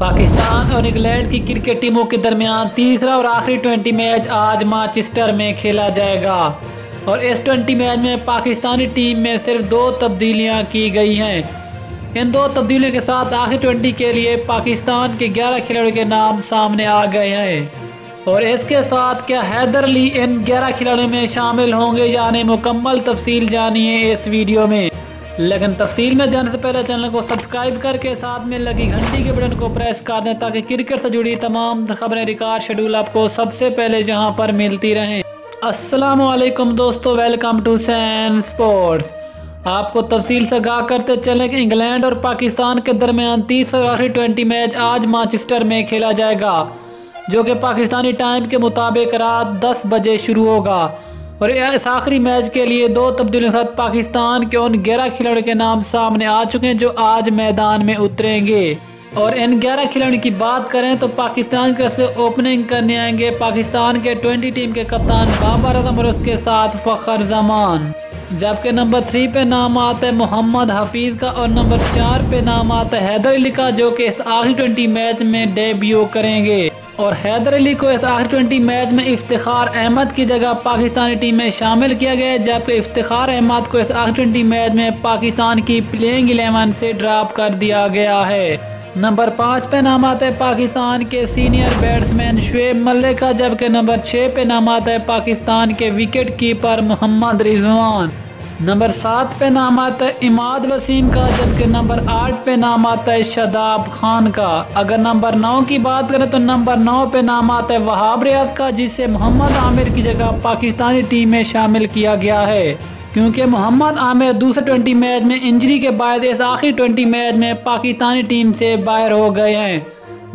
पाकिस्तान और इंग्लैंड की क्रिकेट टीमों के दरमियान तीसरा और आखिरी 20 मैच आज मैनचेस्टर में खेला जाएगा और इस 20 मैच में पाकिस्तानी टीम में सिर्फ 2 तब्दीलियां की गई हैं। इन 2 तब्दीलियों के साथ आखिरी 20 के लिए पाकिस्तान के 11 खिलाड़ियों के नाम सामने आ गए हैं और इसके साथ क्या हैदर अली इन 11 खिलाड़ियों में शामिल होंगे या नहीं, मुकम्मल तफसील जानिए इस वीडियो में। लेकिन तफसील में जाने से पहले चैनल को सब्सक्राइब करके साथ में लगी घंटी के बटन को प्रेस कर दें ताकि क्रिकेट से जुड़ी तमाम खबरें, रिकॉर्ड, शेड्यूल आपको सबसे पहले जहां पर मिलती रहें। अस्सलाम वालेकुम दोस्तों, वेलकम टू सैन स्पोर्ट्स। आपको तफसील से आगाह करते चलें कि इंग्लैंड और पाकिस्तान के दरमियान तीसरा और आखिरी 20 मैच आज मैनचेस्टर में खेला जाएगा, जो कि पाकिस्तानी टाइम के मुताबिक रात 10 बजे शुरू होगा। और इस आखिरी मैच के लिए 2 तब्दीलियों के साथ पाकिस्तान के उन 11 खिलाड़ियों के नाम सामने आ चुके हैं जो आज मैदान में उतरेंगे। और इन 11 खिलाड़ियों की बात करें तो पाकिस्तान की तरफ से ओपनिंग करने आएंगे पाकिस्तान के 20 टीम के कप्तान बाबर आजम और उसके साथ फखर जमान, जबकि नंबर 3 पे नाम आता है मोहम्मद हफीज का और नंबर 4 पे नाम आता है हैदर अली का, जो कि इस आखिरी 20 मैच में डेब्यू करेंगे। और हैदर अली को इस आखिरी 20 मैच में इफ्तिखार अहमद की जगह पाकिस्तानी टीम में शामिल किया गया है, जबकि इफ्तिखार अहमद को इस आखिरी 20 मैच में पाकिस्तान की प्लेइंग 11 से ड्रॉप कर दिया गया है। नंबर 5 पे नाम आता है पाकिस्तान के सीनियर बैट्समैन शुएब मलिक का, जबकि नंबर 6 पे नाम आता है पाकिस्तान के wicket keeper Mohammad Rizwan. Number 7 पे नाम आता है इमाद वसीम का, जबकि नंबर 8 पे नाम आता है शादाब खान का। अगर नंबर 9 की बात करें तो नंबर 9 पे नाम आता है वहाब रियाज का, जिसे मोहम्मद आमिर की जगह पाकिस्तानी टीम में शामिल किया गया है, क्योंकि मोहम्मद आमिर दूसरे 20 मैच में इंजरी के बाद इस आखिरी 20 मैच में पाकिस्तानी टीम से बाहर हो गए हैं।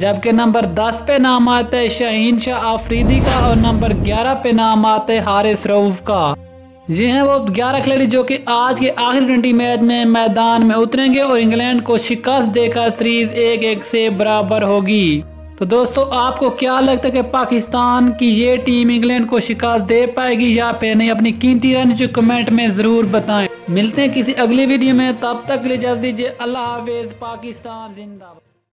जबकि नंबर 10 पे नाम आता है शाहीन शाह आफरीदी का और नंबर 11 पे नाम आता है हारिस रऊफ का। ये हैं वो 11 खिलाड़ी जो कि आज के आखिरी 20 मैच में मैदान में उतरेंगे और इंग्लैंड को शिकस्त देकर सीरीज 1-1 से बराबर होगी। तो दोस्तों, आपको क्या लगता है कि पाकिस्तान की ये टीम इंग्लैंड को शिकस्त दे पाएगी या फिर नहीं? अपनी कीमती राय नीचे कमेंट में जरूर बताएं। मिलते हैं किसी अगली वीडियो में, तब तक के लिए इजाजत दीजिए। अल्लाह हाफिज। पाकिस्तान जिंदाबाद।